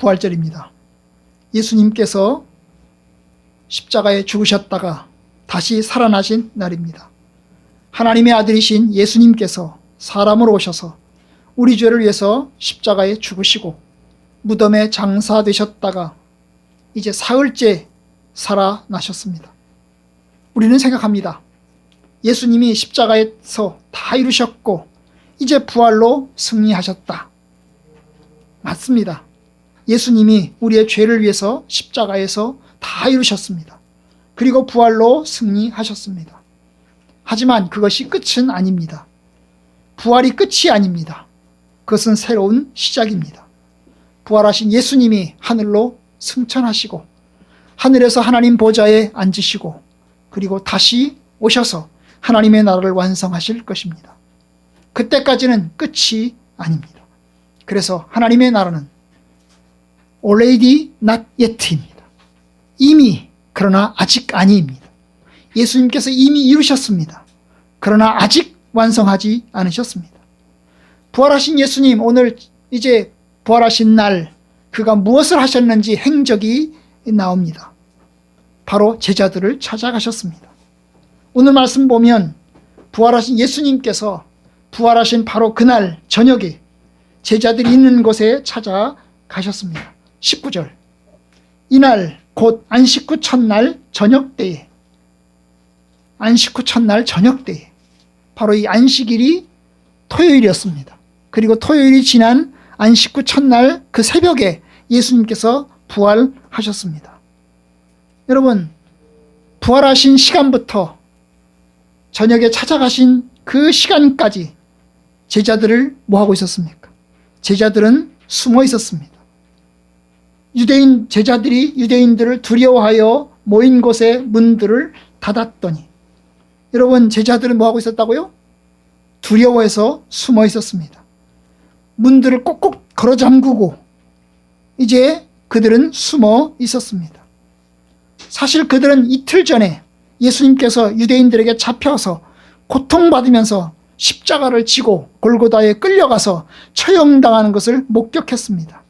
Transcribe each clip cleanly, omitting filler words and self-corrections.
부활절입니다. 예수님께서 십자가에 죽으셨다가 다시 살아나신 날입니다. 하나님의 아들이신 예수님께서 사람으로 오셔서 우리 죄를 위해서 십자가에 죽으시고 무덤에 장사되셨다가 이제 사흘째 살아나셨습니다. 우리는 생각합니다. 예수님이 십자가에서 다 이루셨고 이제 부활로 승리하셨다. 맞습니다. 예수님이 우리의 죄를 위해서 십자가에서 다 이루셨습니다. 그리고 부활로 승리하셨습니다. 하지만 그것이 끝은 아닙니다. 부활이 끝이 아닙니다. 그것은 새로운 시작입니다. 부활하신 예수님이 하늘로 승천하시고 하늘에서 하나님 보좌에 앉으시고 그리고 다시 오셔서 하나님의 나라를 완성하실 것입니다. 그때까지는 끝이 아닙니다. 그래서 하나님의 나라는 already not yet입니다. 이미 그러나 아직 아니입니다. 예수님께서 이미 이루셨습니다. 그러나 아직 완성하지 않으셨습니다. 부활하신 예수님, 오늘 이제 부활하신 날 그가 무엇을 하셨는지 행적이 나옵니다. 바로 제자들을 찾아가셨습니다. 오늘 말씀 보면 부활하신 예수님께서 부활하신 바로 그날 저녁에 제자들이 있는 곳에 찾아가셨습니다. 19절, 이날 곧 안식 후 첫날 저녁 때에, 안식 후 첫날 저녁 때에, 바로 이 안식일이 토요일이었습니다. 그리고 토요일이 지난 안식 후 첫날 그 새벽에 예수님께서 부활하셨습니다. 여러분, 부활하신 시간부터 저녁에 찾아가신 그 시간까지 제자들을 뭐하고 있었습니까? 제자들은 숨어 있었습니다. 제자들이 유대인들을 두려워하여 모인 곳의 문들을 닫았더니, 여러분, 제자들은 뭐하고 있었다고요? 두려워해서 숨어 있었습니다. 문들을 꼭꼭 걸어 잠그고 이제 그들은 숨어 있었습니다. 사실 그들은 이틀 전에 예수님께서 유대인들에게 잡혀서 고통받으면서 십자가를 지고 골고다에 끌려가서 처형당하는 것을 목격했습니다.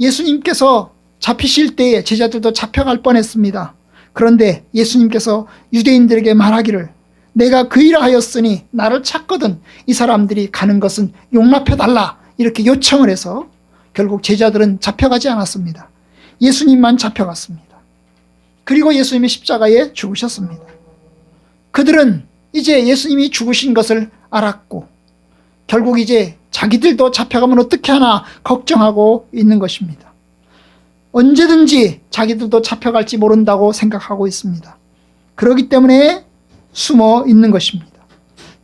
예수님께서 잡히실 때에 제자들도 잡혀갈 뻔했습니다. 그런데 예수님께서 유대인들에게 말하기를, 내가 그 일을 하였으니 나를 찾거든 이 사람들이 가는 것은 용납해달라, 이렇게 요청을 해서 결국 제자들은 잡혀가지 않았습니다. 예수님만 잡혀갔습니다. 그리고 예수님이 십자가에 죽으셨습니다. 그들은 이제 예수님이 죽으신 것을 알았고 결국 이제 자기들도 잡혀가면 어떻게 하나 걱정하고 있는 것입니다. 언제든지 자기들도 잡혀갈지 모른다고 생각하고 있습니다. 그렇기 때문에 숨어 있는 것입니다.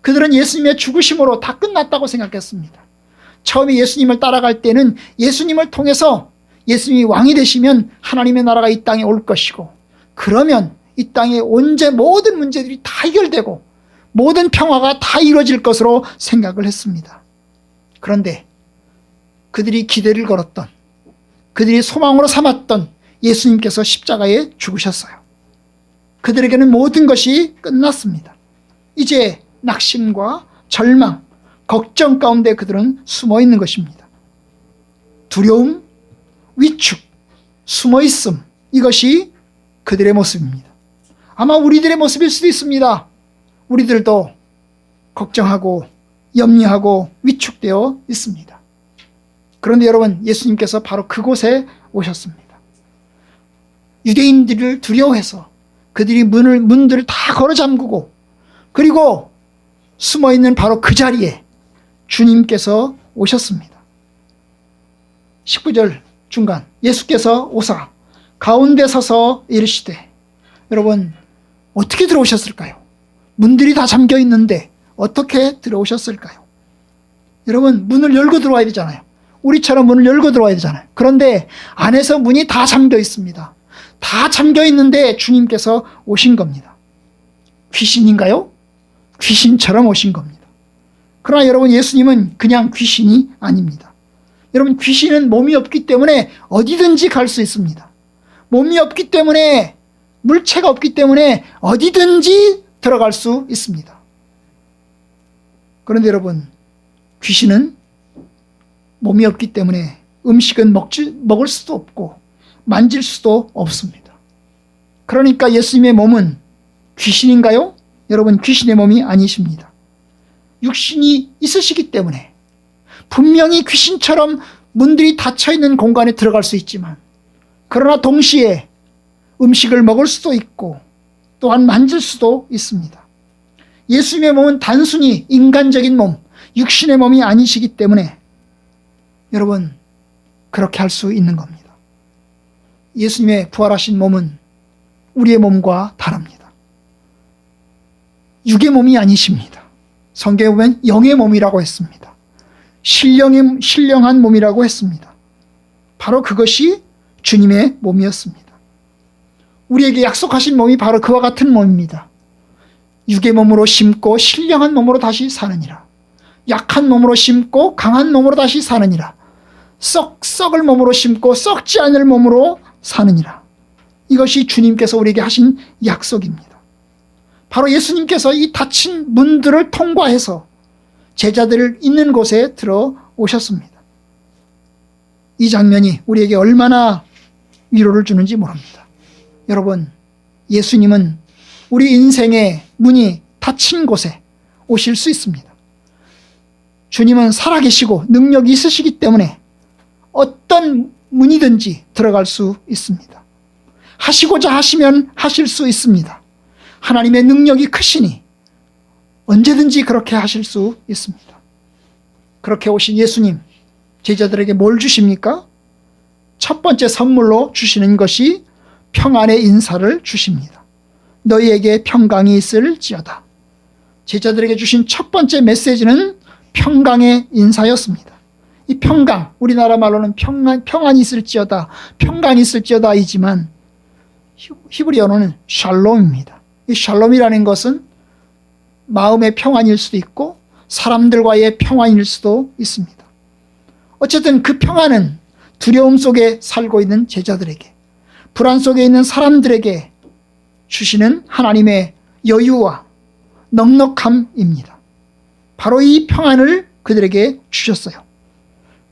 그들은 예수님의 죽으심으로 다 끝났다고 생각했습니다. 처음에 예수님을 따라갈 때는 예수님을 통해서 예수님이 왕이 되시면 하나님의 나라가 이 땅에 올 것이고, 그러면 이 땅의 모든 문제들이 다 해결되고 모든 평화가 다 이루어질 것으로 생각을 했습니다. 그런데 그들이 기대를 걸었던, 그들이 소망으로 삼았던 예수님께서 십자가에 죽으셨어요. 그들에게는 모든 것이 끝났습니다. 이제 낙심과 절망, 걱정 가운데 그들은 숨어 있는 것입니다. 두려움, 위축, 숨어있음, 이것이 그들의 모습입니다. 아마 우리들의 모습일 수도 있습니다. 우리들도 걱정하고 염려하고 위축되어 있습니다. 그런데 여러분, 예수님께서 바로 그곳에 오셨습니다. 유대인들을 두려워해서 그들이 문들을 다 걸어 잠그고, 그리고 숨어있는 바로 그 자리에 주님께서 오셨습니다. 19절 중간, 예수께서 오사 가운데 서서 이르시되, 여러분, 어떻게 들어오셨을까요? 문들이 다 잠겨 있는데 어떻게 들어오셨을까요? 여러분, 문을 열고 들어와야 되잖아요. 우리처럼 문을 열고 들어와야 되잖아요. 그런데 안에서 문이 다 잠겨 있습니다. 다 잠겨 있는데 주님께서 오신 겁니다. 귀신인가요? 귀신처럼 오신 겁니다. 그러나 여러분, 예수님은 그냥 귀신이 아닙니다. 여러분, 귀신은 몸이 없기 때문에 어디든지 갈 수 있습니다. 몸이 없기 때문에, 물체가 없기 때문에 어디든지 들어갈 수 있습니다. 그런데 여러분, 귀신은 몸이 없기 때문에 음식은 먹을 수도 없고 만질 수도 없습니다. 그러니까 예수님의 몸은 귀신인가요? 여러분, 귀신의 몸이 아니십니다. 육신이 있으시기 때문에 분명히 귀신처럼 문들이 닫혀있는 공간에 들어갈 수 있지만, 그러나 동시에 음식을 먹을 수도 있고 또한 만질 수도 있습니다. 예수님의 몸은 단순히 인간적인 몸, 육신의 몸이 아니시기 때문에 여러분, 그렇게 할 수 있는 겁니다. 예수님의 부활하신 몸은 우리의 몸과 다릅니다. 육의 몸이 아니십니다. 성경에 보면 영의 몸이라고 했습니다. 신령한 몸이라고 했습니다. 바로 그것이 주님의 몸이었습니다. 우리에게 약속하신 몸이 바로 그와 같은 몸입니다. 육의 몸으로 심고 신령한 몸으로 다시 사느니라. 약한 몸으로 심고 강한 몸으로 다시 사느니라. 썩을 몸으로 심고 썩지 않을 몸으로 사느니라. 이것이 주님께서 우리에게 하신 약속입니다. 바로 예수님께서 이 닫힌 문들을 통과해서 제자들을 있는 곳에 들어오셨습니다. 이 장면이 우리에게 얼마나 위로를 주는지 모릅니다. 여러분, 예수님은 우리 인생의 문이 닫힌 곳에 오실 수 있습니다. 주님은 살아계시고 능력이 있으시기 때문에 어떤 문이든지 들어갈 수 있습니다. 하시고자 하시면 하실 수 있습니다. 하나님의 능력이 크시니 언제든지 그렇게 하실 수 있습니다. 그렇게 오신 예수님, 제자들에게 뭘 주십니까? 첫 번째 선물로 주시는 것이 평안의 인사를 주십니다. 너희에게 평강이 있을지어다. 제자들에게 주신 첫 번째 메시지는 평강의 인사였습니다. 이 평강, 우리나라 말로는 평안이 있을지어다, 평강이 있을지어다이지만 히브리어로는 샬롬입니다. 이 샬롬이라는 것은 마음의 평안일 수도 있고 사람들과의 평안일 수도 있습니다. 어쨌든 그 평안은 두려움 속에 살고 있는 제자들에게, 불안 속에 있는 사람들에게 주시는 하나님의 여유와 넉넉함입니다. 바로 이 평안을 그들에게 주셨어요.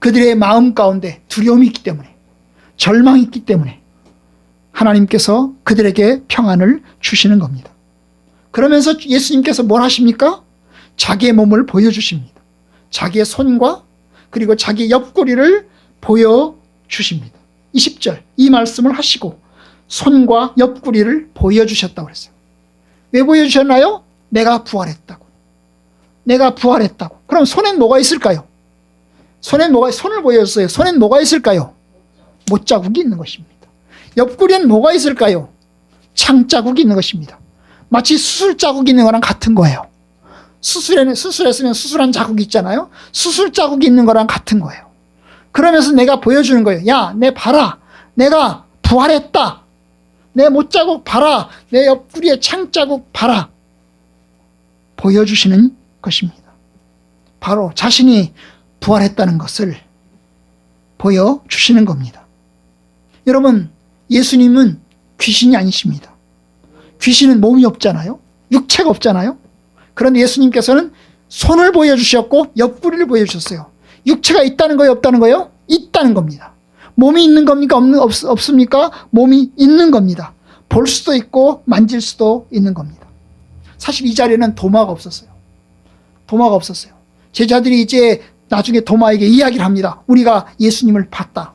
그들의 마음 가운데 두려움이 있기 때문에, 절망이 있기 때문에 하나님께서 그들에게 평안을 주시는 겁니다. 그러면서 예수님께서 뭘 하십니까? 자기의 몸을 보여주십니다. 자기의 손과 그리고 자기 옆구리를 보여주십니다. 20절 이 말씀을 하시고 손과 옆구리를 보여주셨다고 그랬어요. 왜 보여주셨나요? 내가 부활했다고. 내가 부활했다고. 그럼 손엔 뭐가 있을까요? 손을 보여줬어요. 손엔 뭐가 있을까요? 못자국이 있는 것입니다. 옆구리엔 뭐가 있을까요? 창자국이 있는 것입니다. 마치 수술 자국이 있는 거랑 같은 거예요. 수술했으면 수술한 자국이 있잖아요. 수술 자국이 있는 거랑 같은 거예요. 그러면서 내가 보여주는 거예요. 야, 내 봐라. 내가 부활했다. 내 못자국 봐라. 내 옆구리에 창자국 봐라. 보여주시는 것입니다. 바로 자신이 부활했다는 것을 보여주시는 겁니다. 여러분, 예수님은 귀신이 아니십니다. 귀신은 몸이 없잖아요. 육체가 없잖아요. 그런데 예수님께서는 손을 보여주셨고 옆구리를 보여주셨어요. 육체가 있다는 거예요, 없다는 거예요? 있다는 겁니다. 몸이 있는 겁니까? 없습니까? 몸이 있는 겁니다. 볼 수도 있고 만질 수도 있는 겁니다. 사실 이 자리에는 도마가 없었어요. 도마가 없었어요. 제자들이 이제 나중에 도마에게 이야기를 합니다. 우리가 예수님을 봤다.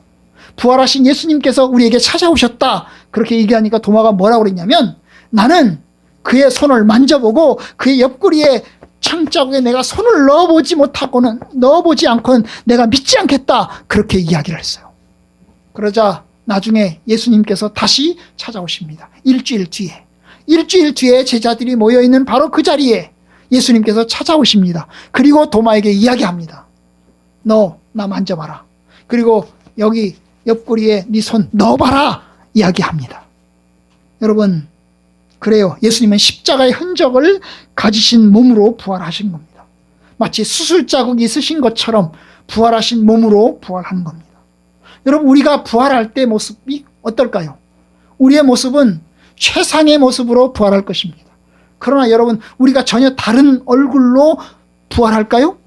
부활하신 예수님께서 우리에게 찾아오셨다. 그렇게 얘기하니까 도마가 뭐라고 그랬냐면, 나는 그의 손을 만져보고 그의 옆구리에 창자국에 내가 손을 넣어보지 않고는 내가 믿지 않겠다. 그렇게 이야기를 했어요. 그러자 나중에 예수님께서 다시 찾아오십니다. 일주일 뒤에 제자들이 모여있는 바로 그 자리에 예수님께서 찾아오십니다. 그리고 도마에게 이야기합니다. 너 나 만져봐라. 그리고 여기 옆구리에 네 손 넣어봐라. 이야기합니다. 여러분, 그래요. 예수님은 십자가의 흔적을 가지신 몸으로 부활하신 겁니다. 마치 수술 자국이 있으신 것처럼 부활하신 몸으로 부활한 겁니다. 여러분, 우리가 부활할 때 모습이 어떨까요? 우리의 모습은 최상의 모습으로 부활할 것입니다. 그러나 여러분, 우리가 전혀 다른 얼굴로 부활할까요?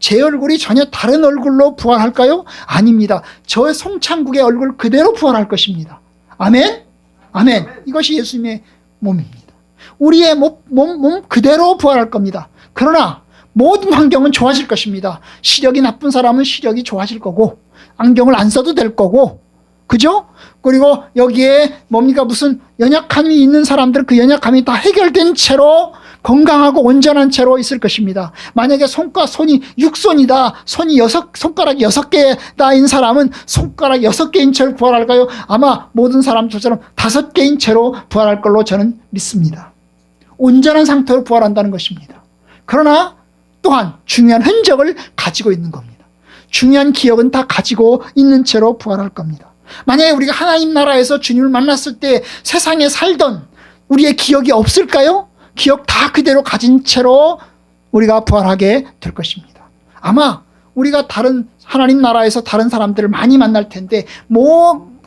제 얼굴이 전혀 다른 얼굴로 부활할까요? 아닙니다. 저 송창국의 얼굴 그대로 부활할 것입니다. 아멘? 아멘. 이것이 예수님의 몸입니다. 우리의 몸 그대로 부활할 겁니다. 그러나 모든 환경은 좋아질 것입니다. 시력이 나쁜 사람은 시력이 좋아질 거고, 안경을 안 써도 될 거고, 그죠? 그리고 여기에 뭡니까? 무슨 연약함이 있는 사람들, 그 연약함이 다 해결된 채로 건강하고 온전한 채로 있을 것입니다. 만약에 손이 6손이다, 손가락 6개다인 사람은 손가락 6개인 채로 부활할까요? 아마 모든 사람들처럼 5개인 채로 부활할 걸로 저는 믿습니다. 온전한 상태로 부활한다는 것입니다. 그러나 또한 중요한 흔적을 가지고 있는 겁니다. 중요한 기억은 다 가지고 있는 채로 부활할 겁니다. 만약에 우리가 하나님 나라에서 주님을 만났을 때 세상에 살던 우리의 기억이 없을까요? 기억 다 그대로 가진 채로 우리가 부활하게 될 것입니다. 아마 우리가 다른 하나님 나라에서 다른 사람들을 많이 만날 텐데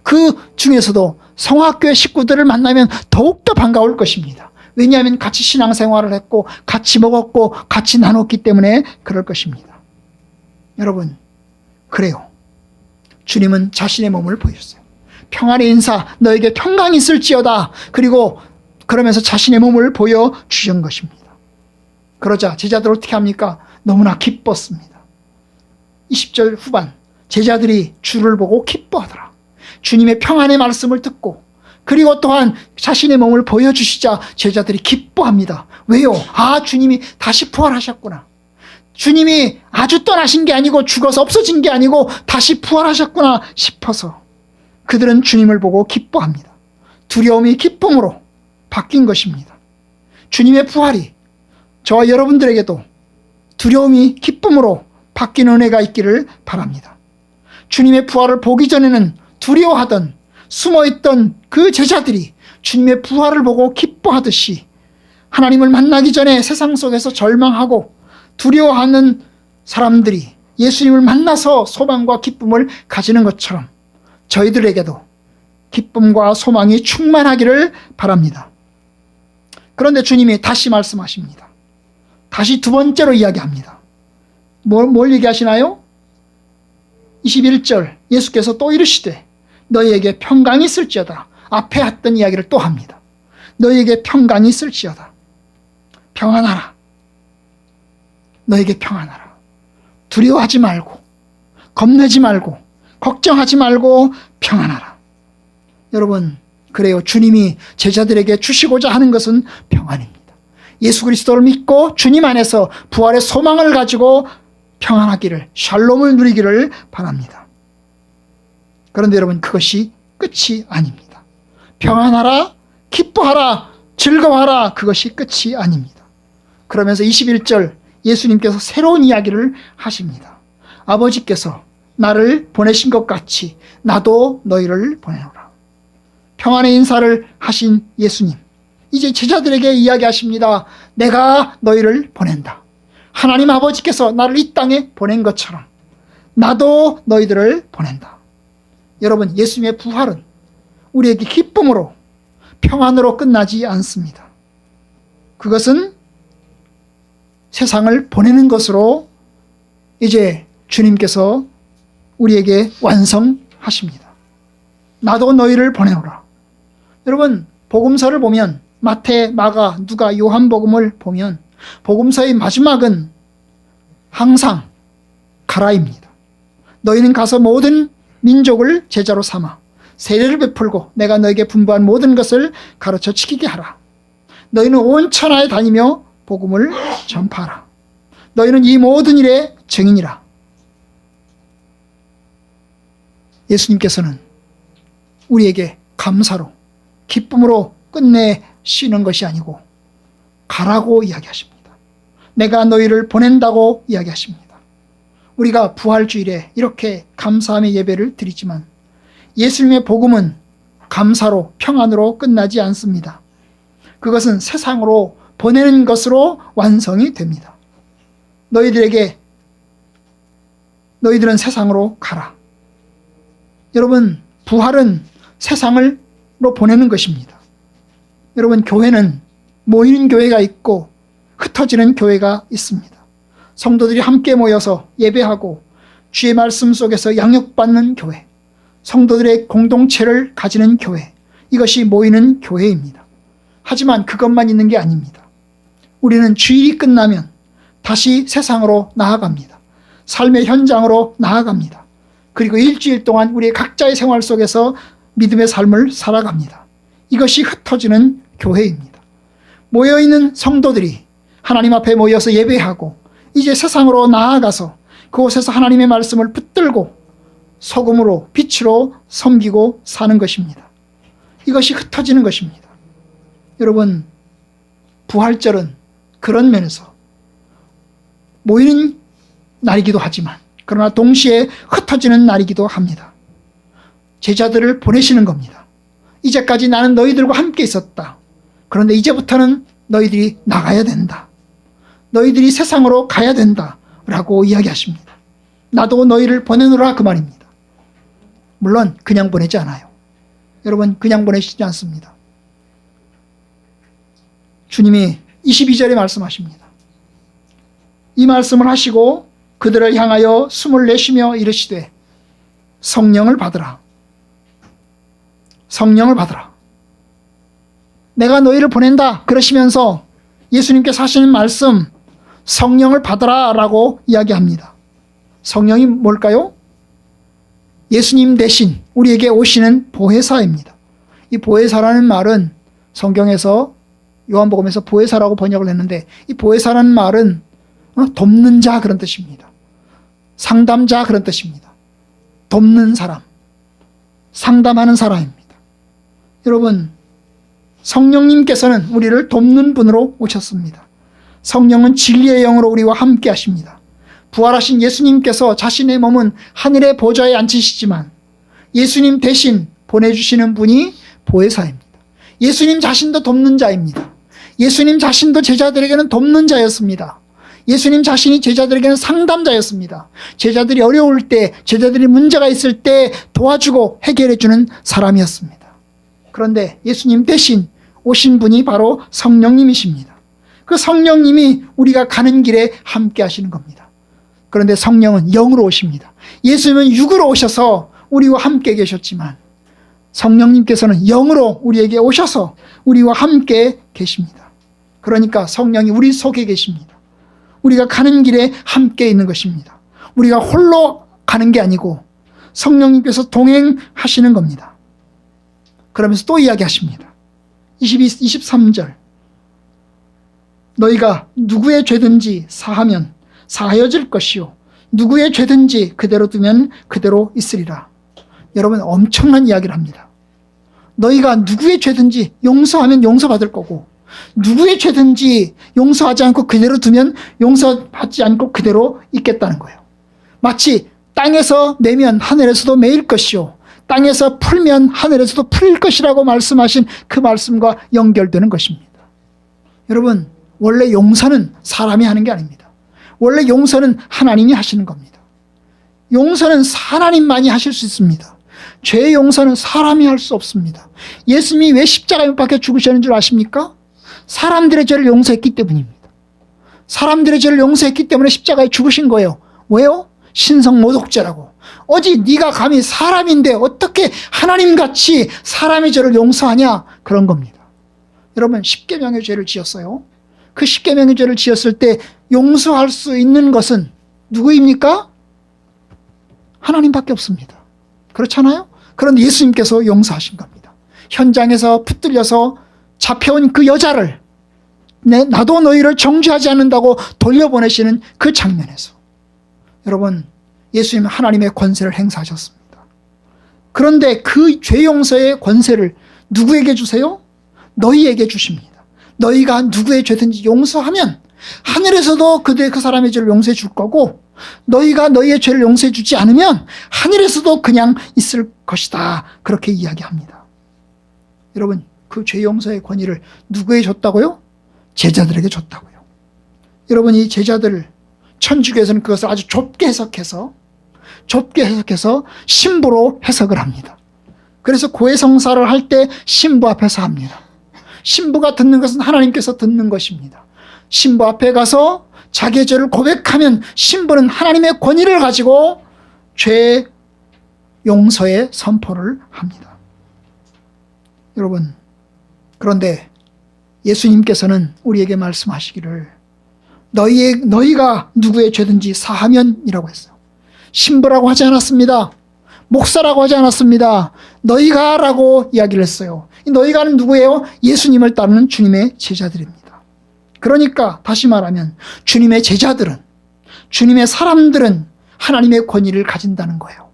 그 중에서도 성화교회 식구들을 만나면 더욱더 반가울 것입니다. 왜냐하면 같이 신앙생활을 했고 같이 먹었고 같이 나눴기 때문에 그럴 것입니다. 여러분, 그래요. 주님은 자신의 몸을 보여줬어요. 평안의 인사, 너에게 평강이 있을지어다. 그리고 그러면서 자신의 몸을 보여주신 것입니다. 그러자 제자들 어떻게 합니까? 너무나 기뻤습니다. 20절 후반, 제자들이 주를 보고 기뻐하더라. 주님의 평안의 말씀을 듣고, 그리고 또한 자신의 몸을 보여주시자 제자들이 기뻐합니다. 왜요? 주님이 다시 부활하셨구나. 주님이 아주 떠나신 게 아니고 죽어서 없어진 게 아니고 다시 부활하셨구나 싶어서 그들은 주님을 보고 기뻐합니다. 두려움이 기쁨으로 바뀐 것입니다. 주님의 부활이 저와 여러분들에게도 두려움이 기쁨으로 바뀌는 은혜가 있기를 바랍니다. 주님의 부활을 보기 전에는 두려워하던 숨어있던 그 제자들이 주님의 부활을 보고 기뻐하듯이 하나님을 만나기 전에 세상 속에서 절망하고 두려워하는 사람들이 예수님을 만나서 소망과 기쁨을 가지는 것처럼 저희들에게도 기쁨과 소망이 충만하기를 바랍니다. 그런데 주님이 다시 말씀하십니다. 다시 두 번째로 이야기합니다. 뭘 얘기하시나요? 21절 예수께서 또 이르시되 너희에게 평강이 있을지어다. 앞에 했던 이야기를 또 합니다. 너희에게 평강이 있을지어다. 평안하라. 너희에게 평안하라. 두려워하지 말고 겁내지 말고 걱정하지 말고 평안하라. 여러분, 그래요. 주님이 제자들에게 주시고자 하는 것은 평안입니다. 예수 그리스도를 믿고 주님 안에서 부활의 소망을 가지고 평안하기를, 샬롬을 누리기를 바랍니다. 그런데 여러분, 그것이 끝이 아닙니다. 평안하라, 기뻐하라, 즐거워하라, 그것이 끝이 아닙니다. 그러면서 21절 예수님께서 새로운 이야기를 하십니다. 아버지께서 나를 보내신 것 같이 나도 너희를 보내노라. 평안의 인사를 하신 예수님, 이제 제자들에게 이야기하십니다. 내가 너희를 보낸다. 하나님 아버지께서 나를 이 땅에 보낸 것처럼 나도 너희들을 보낸다. 여러분, 예수님의 부활은 우리에게 기쁨으로 평안으로 끝나지 않습니다. 그것은 세상을 보내는 것으로 이제 주님께서 우리에게 완성하십니다. 나도 너희를 보내노라. 여러분, 복음서를 보면 마태, 마가, 누가, 요한복음을 보면 복음서의 마지막은 항상 가라입니다. 너희는 가서 모든 민족을 제자로 삼아 세례를 베풀고 내가 너에게 분부한 모든 것을 가르쳐 지키게 하라. 너희는 온 천하에 다니며 복음을 전파하라. 너희는 이 모든 일의 증인이라. 예수님께서는 우리에게 감사로 기쁨으로 끝내시는 것이 아니고 가라고 이야기하십니다. 내가 너희를 보낸다고 이야기하십니다. 우리가 부활주일에 이렇게 감사함의 예배를 드리지만 예수님의 복음은 감사로 평안으로 끝나지 않습니다. 그것은 세상으로 보내는 것으로 완성이 됩니다. 너희들은 세상으로 가라. 여러분, 부활은 세상으로 보내는 것입니다. 여러분, 교회는 모이는 교회가 있고 흩어지는 교회가 있습니다. 성도들이 함께 모여서 예배하고 주의 말씀 속에서 양육받는 교회, 성도들의 공동체를 가지는 교회, 이것이 모이는 교회입니다. 하지만 그것만 있는 게 아닙니다. 우리는 주일이 끝나면 다시 세상으로 나아갑니다. 삶의 현장으로 나아갑니다. 그리고 일주일 동안 우리의 각자의 생활 속에서 믿음의 삶을 살아갑니다. 이것이 흩어지는 교회입니다. 모여있는 성도들이 하나님 앞에 모여서 예배하고 이제 세상으로 나아가서 그곳에서 하나님의 말씀을 붙들고 소금으로 빛으로 섬기고 사는 것입니다. 이것이 흩어지는 것입니다. 여러분, 부활절은 그런 면에서 모이는 날이기도 하지만 그러나 동시에 흩어지는 날이기도 합니다. 제자들을 보내시는 겁니다. 이제까지 나는 너희들과 함께 있었다. 그런데 이제부터는 너희들이 나가야 된다. 너희들이 세상으로 가야 된다. 라고 이야기하십니다. 나도 너희를 보내노라 그 말입니다. 물론 그냥 보내지 않아요. 여러분, 그냥 보내시지 않습니다. 주님이 22절에 말씀하십니다. 이 말씀을 하시고 그들을 향하여 숨을 내쉬며 이르시되 성령을 받으라. 성령을 받으라. 내가 너희를 보낸다 그러시면서 예수님께서 하시는 말씀 성령을 받으라 라고 이야기합니다. 성령이 뭘까요? 예수님 대신 우리에게 오시는 보혜사입니다. 이 보혜사라는 말은 성경에서 요한복음에서 보혜사라고 번역을 했는데 이 보혜사라는 말은 돕는 자 그런 뜻입니다. 상담자 그런 뜻입니다. 돕는 사람, 상담하는 사람입니다. 여러분, 성령님께서는 우리를 돕는 분으로 오셨습니다. 성령은 진리의 영으로 우리와 함께 하십니다. 부활하신 예수님께서 자신의 몸은 하늘의 보좌에 앉히시지만 예수님 대신 보내주시는 분이 보혜사입니다. 예수님 자신도 돕는 자입니다. 예수님 자신도 제자들에게는 돕는 자였습니다. 예수님 자신이 제자들에게는 상담자였습니다. 제자들이 어려울 때, 제자들이 문제가 있을 때 도와주고 해결해주는 사람이었습니다. 그런데 예수님 대신 오신 분이 바로 성령님이십니다. 그 성령님이 우리가 가는 길에 함께 하시는 겁니다. 그런데 성령은 영으로 오십니다. 예수님은 육으로 오셔서 우리와 함께 계셨지만 성령님께서는 영으로 우리에게 오셔서 우리와 함께 계십니다. 그러니까 성령이 우리 속에 계십니다. 우리가 가는 길에 함께 있는 것입니다. 우리가 홀로 가는 게 아니고 성령님께서 동행하시는 겁니다. 그러면서 또 이야기하십니다. 23절 너희가 누구의 죄든지 사하면 사하여질 것이요 누구의 죄든지 그대로 두면 그대로 있으리라. 여러분, 엄청난 이야기를 합니다. 너희가 누구의 죄든지 용서하면 용서받을 거고 누구의 죄든지 용서하지 않고 그대로 두면 용서받지 않고 그대로 있겠다는 거예요. 마치 땅에서 매면 하늘에서도 매일 것이요 땅에서 풀면 하늘에서도 풀릴 것이라고 말씀하신 그 말씀과 연결되는 것입니다. 여러분, 원래 용서는 사람이 하는 게 아닙니다. 원래 용서는 하나님이 하시는 겁니다. 용서는 하나님만이 하실 수 있습니다. 죄의 용서는 사람이 할 수 없습니다. 예수님이 왜 십자가에 못 박혀 죽으셨는 줄 아십니까? 사람들의 죄를 용서했기 때문입니다. 사람들의 죄를 용서했기 때문에 십자가에 죽으신 거예요. 왜요? 신성모독죄라고. 어디 네가 감히 사람인데 어떻게 하나님같이 사람의 죄를 용서하냐? 그런 겁니다. 여러분, 십계명의 죄를 지었어요. 그 십계명의 죄를 지었을 때 용서할 수 있는 것은 누구입니까? 하나님밖에 없습니다. 그렇잖아요? 그런데 예수님께서 용서하신 겁니다. 현장에서 붙들려서 잡혀온 그 여자를 나도 너희를 정죄하지 않는다고 돌려보내시는 그 장면에서 여러분, 예수님은 하나님의 권세를 행사하셨습니다. 그런데 그 죄 용서의 권세를 누구에게 주세요? 너희에게 주십니다. 너희가 누구의 죄든지 용서하면 하늘에서도 그 사람의 죄를 용서해 줄 거고 너희가 너희의 죄를 용서해 주지 않으면 하늘에서도 그냥 있을 것이다. 그렇게 이야기합니다. 여러분, 그 죄 용서의 권위를 누구에게 줬다고요? 제자들에게 줬다고요. 여러분, 이 제자들을 천주교에서는 그것을 아주 좁게 해석해서 신부로 해석을 합니다. 그래서 고해성사를 할 때 신부 앞에서 합니다. 신부가 듣는 것은 하나님께서 듣는 것입니다. 신부 앞에 가서 자기의 죄를 고백하면 신부는 하나님의 권위를 가지고 죄 용서의 선포를 합니다. 여러분, 그런데 예수님께서는 우리에게 말씀하시기를 너희가 누구의 죄든지 사하면이라고 했어요. 신부라고 하지 않았습니다. 목사라고 하지 않았습니다. 너희가라고 이야기를 했어요. 이 너희가는 누구예요? 예수님을 따르는 주님의 제자들입니다. 그러니까 다시 말하면 주님의 제자들은, 주님의 사람들은 하나님의 권위를 가진다는 거예요.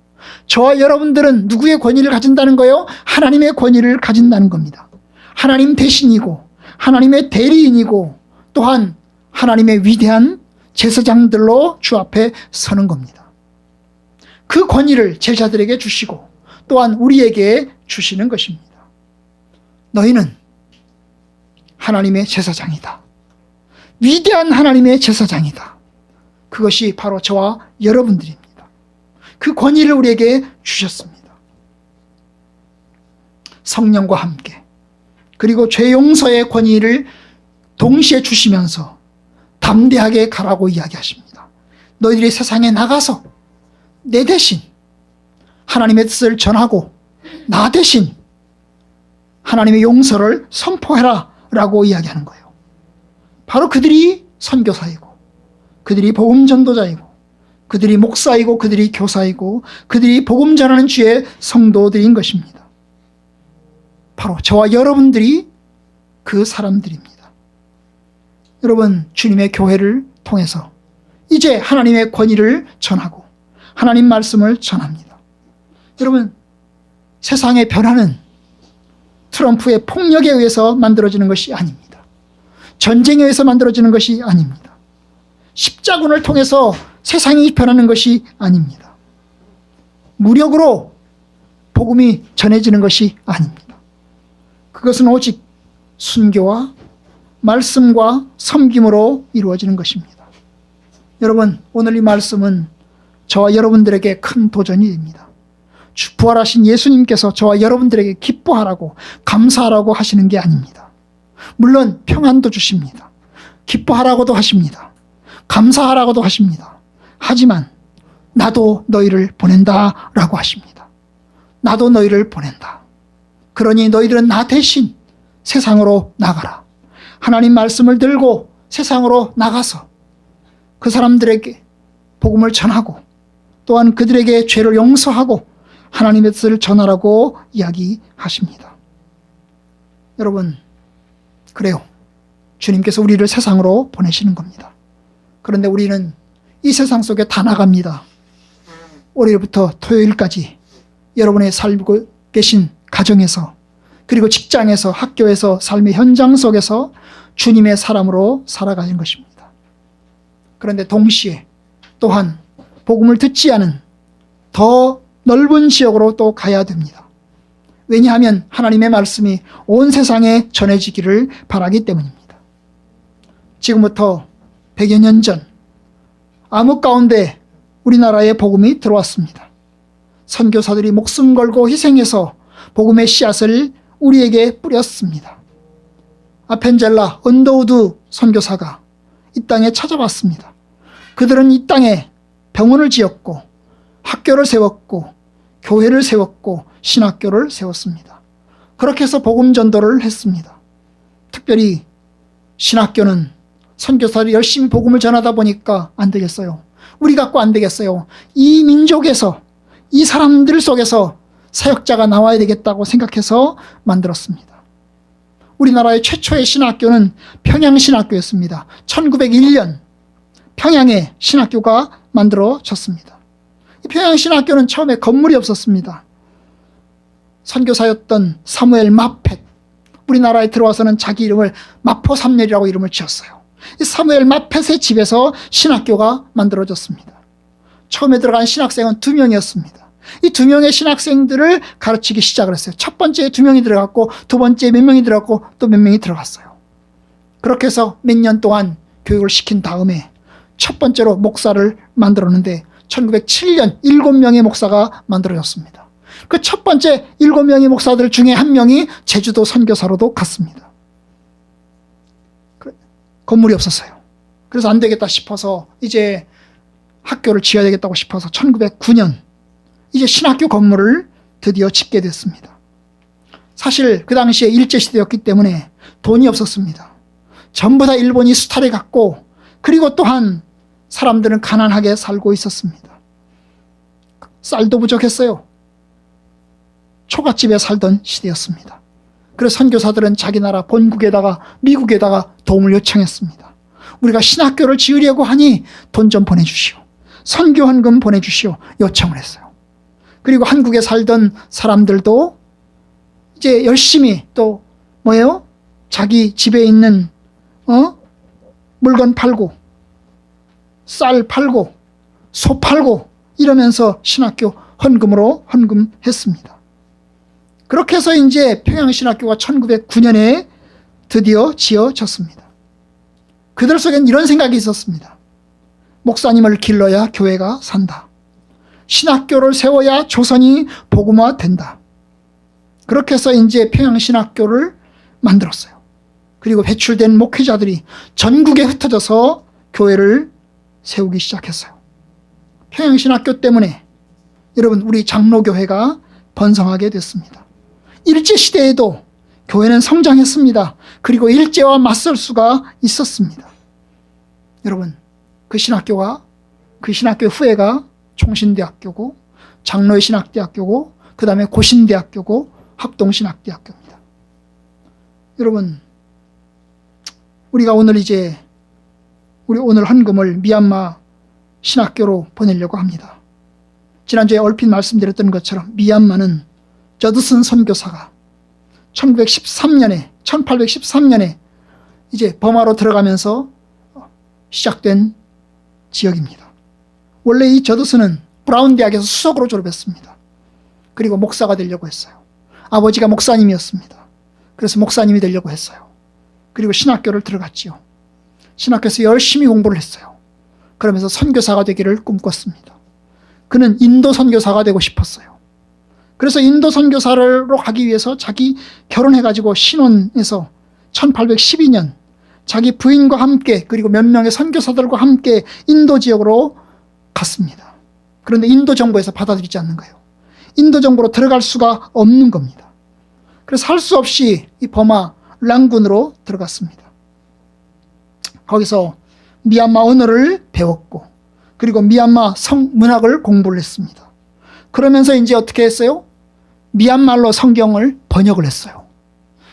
저와 여러분들은 누구의 권위를 가진다는 거예요? 하나님의 권위를 가진다는 겁니다. 하나님 대신이고 하나님의 대리인이고 또한 하나님의 위대한 제사장들로 주 앞에 서는 겁니다. 그 권위를 제자들에게 주시고 또한 우리에게 주시는 것입니다. 너희는 하나님의 제사장이다. 위대한 하나님의 제사장이다. 그것이 바로 저와 여러분들입니다. 그 권위를 우리에게 주셨습니다. 성령과 함께 그리고 죄 용서의 권위를 동시에 주시면서 담대하게 가라고 이야기하십니다. 너희들이 세상에 나가서 내 대신 하나님의 뜻을 전하고 나 대신 하나님의 용서를 선포해라 라고 이야기하는 거예요. 바로 그들이 선교사이고 그들이 복음 전도자이고 그들이 목사이고 그들이 교사이고 그들이 복음 전하는 주의 성도들인 것입니다. 바로 저와 여러분들이 그 사람들입니다. 여러분, 주님의 교회를 통해서 이제 하나님의 권위를 전하고 하나님 말씀을 전합니다. 여러분, 세상의 변화는 트럼프의 폭력에 의해서 만들어지는 것이 아닙니다. 전쟁에 의해서 만들어지는 것이 아닙니다. 십자군을 통해서 세상이 변하는 것이 아닙니다. 무력으로 복음이 전해지는 것이 아닙니다. 그것은 오직 순교와 말씀과 섬김으로 이루어지는 것입니다. 여러분, 오늘 이 말씀은 저와 여러분들에게 큰 도전이 됩니다. 부활하신 예수님께서 저와 여러분들에게 기뻐하라고 감사하라고 하시는 게 아닙니다. 물론 평안도 주십니다. 기뻐하라고도 하십니다. 감사하라고도 하십니다. 하지만 나도 너희를 보낸다 라고 하십니다. 나도 너희를 보낸다. 그러니 너희들은 나 대신 세상으로 나가라. 하나님 말씀을 들고 세상으로 나가서 그 사람들에게 복음을 전하고 또한 그들에게 죄를 용서하고 하나님의 뜻을 전하라고 이야기하십니다. 여러분, 그래요. 주님께서 우리를 세상으로 보내시는 겁니다. 그런데 우리는 이 세상 속에 다 나갑니다. 월요일부터 토요일까지 여러분의 살고 계신 가정에서 그리고 직장에서 학교에서 삶의 현장 속에서 주님의 사람으로 살아가는 것입니다. 그런데 동시에 또한 복음을 듣지 않은 더 넓은 지역으로 또 가야 됩니다. 왜냐하면 하나님의 말씀이 온 세상에 전해지기를 바라기 때문입니다. 지금부터 100여 년 전 암흑 가운데 우리나라에 복음이 들어왔습니다. 선교사들이 목숨 걸고 희생해서 복음의 씨앗을 우리에게 뿌렸습니다. 아펜젤라 언더우드 선교사가 이 땅에 찾아왔습니다. 그들은 이 땅에 병원을 지었고 학교를 세웠고 교회를 세웠고 신학교를 세웠습니다. 그렇게 해서 복음 전도를 했습니다. 특별히 신학교는 선교사들이 열심히 복음을 전하다 보니까 안 되겠어요. 우리 갖고 안 되겠어요. 이 민족에서 이 사람들 속에서 사역자가 나와야 되겠다고 생각해서 만들었습니다. 우리나라의 최초의 신학교는 평양신학교였습니다. 1901년 평양에 신학교가 만들어졌습니다. 이 평양신학교는 처음에 건물이 없었습니다. 선교사였던 사무엘 마펫, 우리나라에 들어와서는 자기 이름을 마포삼렬이라고 이름을 지었어요. 이 사무엘 마펫의 집에서 신학교가 만들어졌습니다. 처음에 들어간 신학생은 2명이었습니다. 이 2명의 신학생들을 가르치기 시작을 했어요. 첫 번째에 2명이 들어갔고 두 번째에 몇 명이 들어갔고 또 몇 명이 들어갔어요. 그렇게 해서 몇 년 동안 교육을 시킨 다음에 첫 번째로 목사를 만들었는데 1907년 7명의 목사가 만들어졌습니다. 그 첫 번째 7명의 목사들 중에 한 명이 제주도 선교사로도 갔습니다. 건물이 없었어요. 그래서 안 되겠다 싶어서 이제 학교를 지어야 되겠다고 싶어서 1909년 이제 신학교 건물을 드디어 짓게 됐습니다. 사실 그 당시에 일제시대였기 때문에 돈이 없었습니다. 전부 다 일본이 수탈해 갔고, 그리고 또한 사람들은 가난하게 살고 있었습니다. 쌀도 부족했어요. 초가집에 살던 시대였습니다. 그래서 선교사들은 자기 나라 본국에다가 미국에다가 도움을 요청했습니다. 우리가 신학교를 지으려고 하니 돈 좀 보내주시오. 선교헌금 보내주시오. 요청을 했어요. 그리고 한국에 살던 사람들도 이제 열심히 또 뭐예요? 자기 집에 있는 물건 팔고 쌀 팔고 소 팔고 이러면서 신학교 헌금으로 헌금했습니다. 그렇게 해서 이제 평양신학교가 1909년에 드디어 지어졌습니다. 그들 속엔 이런 생각이 있었습니다. 목사님을 길러야 교회가 산다. 신학교를 세워야 조선이 복음화된다. 그렇게 해서 이제 평양신학교를 만들었어요. 그리고 배출된 목회자들이 전국에 흩어져서 교회를 세우기 시작했어요. 평양신학교 때문에 여러분 우리 장로교회가 번성하게 됐습니다. 일제시대에도 교회는 성장했습니다. 그리고 일제와 맞설 수가 있었습니다. 여러분 그 신학교 후예가 총신대학교고 장로의 신학대학교고 그 다음에 고신대학교고 합동신학대학교입니다. 여러분 우리가 오늘 오늘 헌금을 미얀마 신학교로 보내려고 합니다. 지난주에 얼핏 말씀드렸던 것처럼 미얀마는 저드슨 선교사가 1813년에 이제 버마로 들어가면서 시작된 지역입니다. 원래 이 저드슨은 브라운 대학에서 수석으로 졸업했습니다. 그리고 목사가 되려고 했어요. 아버지가 목사님이었습니다. 그래서 목사님이 되려고 했어요. 그리고 신학교를 들어갔지요. 신학교에서 열심히 공부를 했어요. 그러면서 선교사가 되기를 꿈꿨습니다. 그는 인도 선교사가 되고 싶었어요. 그래서 인도 선교사로 가기 위해서 자기 결혼해가지고 신혼에서 1812년 자기 부인과 함께 그리고 몇 명의 선교사들과 함께 인도 지역으로 갔습니다. 그런데 인도 정부에서 받아들이지 않는 거예요. 인도 정부로 들어갈 수가 없는 겁니다. 그래서 할 수 없이 이 버마 랑군으로 들어갔습니다. 거기서 미얀마 언어를 배웠고 그리고 미얀마 성문학을 공부를 했습니다. 그러면서 이제 어떻게 했어요? 미얀마로 성경을 번역을 했어요.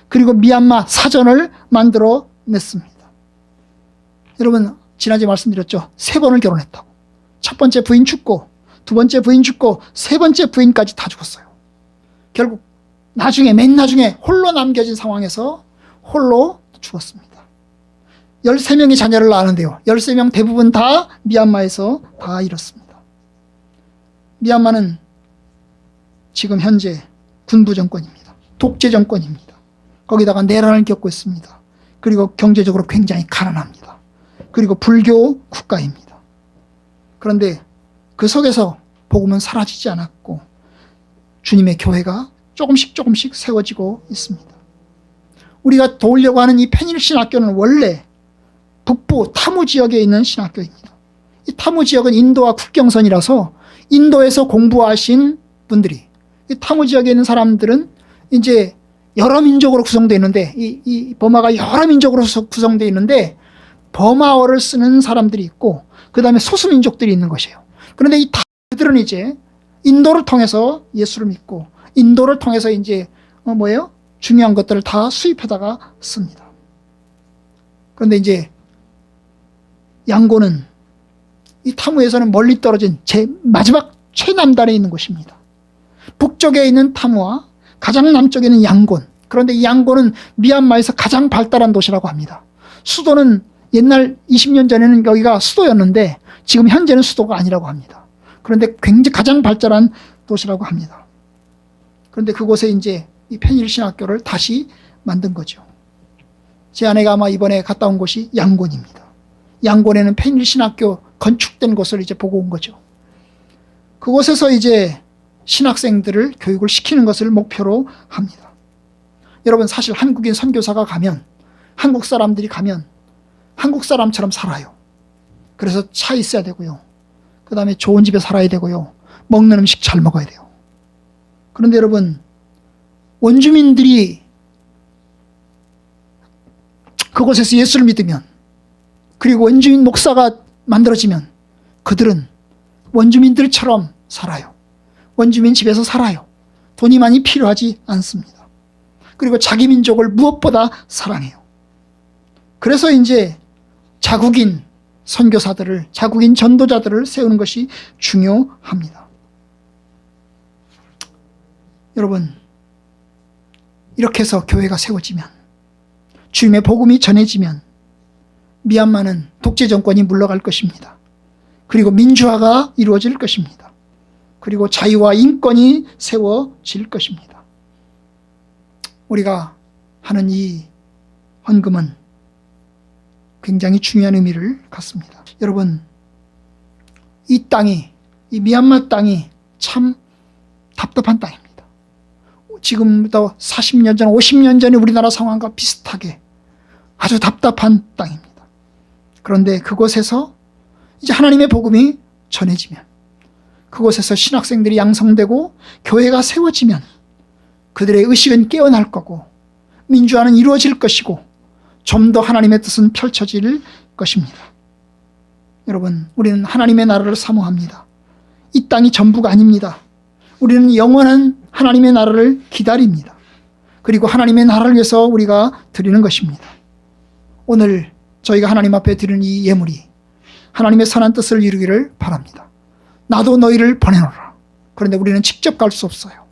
그리고 미얀마 사전을 만들어 냈습니다. 여러분 지난주에 말씀드렸죠. 3번을 결혼했다고. 첫 번째 부인 죽고 두 번째 부인 죽고 세 번째 부인까지 다 죽었어요. 결국 맨 나중에 홀로 남겨진 상황에서 홀로 죽었습니다. 13명의 자녀를 낳았는데요. 13명 대부분 다 미얀마에서 다 잃었습니다. 미얀마는 지금 현재 군부 정권입니다. 독재 정권입니다. 거기다가 내란을 겪고 있습니다. 그리고 경제적으로 굉장히 가난합니다. 그리고 불교 국가입니다. 그런데 그 속에서 복음은 사라지지 않았고 주님의 교회가 조금씩 세워지고 있습니다. 우리가 도우려고 하는 이 페닐 신학교는 원래 북부 타무 지역에 있는 신학교입니다. 이 타무 지역은 인도와 국경선이라서 인도에서 공부하신 분들이 이 타무 지역에 있는 사람들은 이제 여러 민족으로 구성되어 있는데 이 버마가 여러 민족으로 구성되어 있는데 버마어를 쓰는 사람들이 있고 그 다음에 소수민족들이 있는 것이에요. 그런데 이 그들은 이제 인도를 통해서 예수를 믿고 인도를 통해서 이제 중요한 것들을 다 수입해다가 씁니다. 그런데 이제 양고는 이 타무에서는 멀리 떨어진 마지막 최남단에 있는 곳입니다. 북쪽에 있는 타무와 가장 남쪽에 있는 양곤. 그런데 이 양곤은 미얀마에서 가장 발달한 도시라고 합니다. 수도는 옛날 20년 전에는 여기가 수도였는데 지금 현재는 수도가 아니라고 합니다. 그런데 굉장히 가장 발달한 도시라고 합니다. 그런데 그곳에 이제 이 페닐 신학교를 다시 만든 거죠. 제 아내가 아마 이번에 갔다 온 곳이 양곤입니다. 양곤에는 페닐 신학교 건축된 곳을 이제 보고 온 거죠. 그곳에서 이제 신학생들을 교육을 시키는 것을 목표로 합니다. 여러분 사실 한국인 선교사가 가면 한국 사람들이 가면 한국 사람처럼 살아요. 그래서 차 있어야 되고요. 그 다음에 좋은 집에 살아야 되고요. 먹는 음식 잘 먹어야 돼요. 그런데 여러분, 원주민들이 그곳에서 예수를 믿으면, 그리고 원주민 목사가 만들어지면 그들은 원주민들처럼 살아요. 원주민 집에서 살아요. 돈이 많이 필요하지 않습니다. 그리고 자기 민족을 무엇보다 사랑해요. 그래서 이제 자국인 선교사들을, 자국인 전도자들을 세우는 것이 중요합니다. 여러분, 이렇게 해서 교회가 세워지면, 주님의 복음이 전해지면 미얀마는 독재 정권이 물러갈 것입니다. 그리고 민주화가 이루어질 것입니다. 그리고 자유와 인권이 세워질 것입니다. 우리가 하는 이 헌금은 굉장히 중요한 의미를 갖습니다. 여러분, 이 땅이, 이 미얀마 땅이 참 답답한 땅입니다. 지금부터 40년 전, 50년 전에 우리나라 상황과 비슷하게 아주 답답한 땅입니다. 그런데 그곳에서 이제 하나님의 복음이 전해지면, 그곳에서 신학생들이 양성되고 교회가 세워지면 그들의 의식은 깨어날 거고 민주화는 이루어질 것이고 좀 더 하나님의 뜻은 펼쳐질 것입니다. 여러분, 우리는 하나님의 나라를 사모합니다. 이 땅이 전부가 아닙니다. 우리는 영원한 하나님의 나라를 기다립니다. 그리고 하나님의 나라를 위해서 우리가 드리는 것입니다. 오늘 저희가 하나님 앞에 드리는 이 예물이 하나님의 선한 뜻을 이루기를 바랍니다. 나도 너희를 보내노라. 그런데 우리는 직접 갈 수 없어요.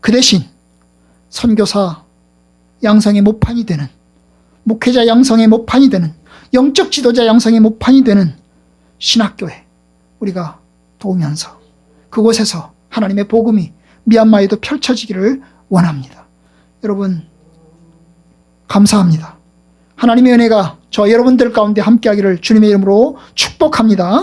그 대신 선교사 양성의 모판이 되는, 목회자 양성의 모판이 되는, 영적 지도자 양성의 모판이 되는 신학교회 우리가 도우면서 그곳에서 하나님의 복음이 미얀마에도 펼쳐지기를 원합니다. 여러분, 감사합니다. 하나님의 은혜가 저 여러분들 가운데 함께하기를 주님의 이름으로 축복합니다.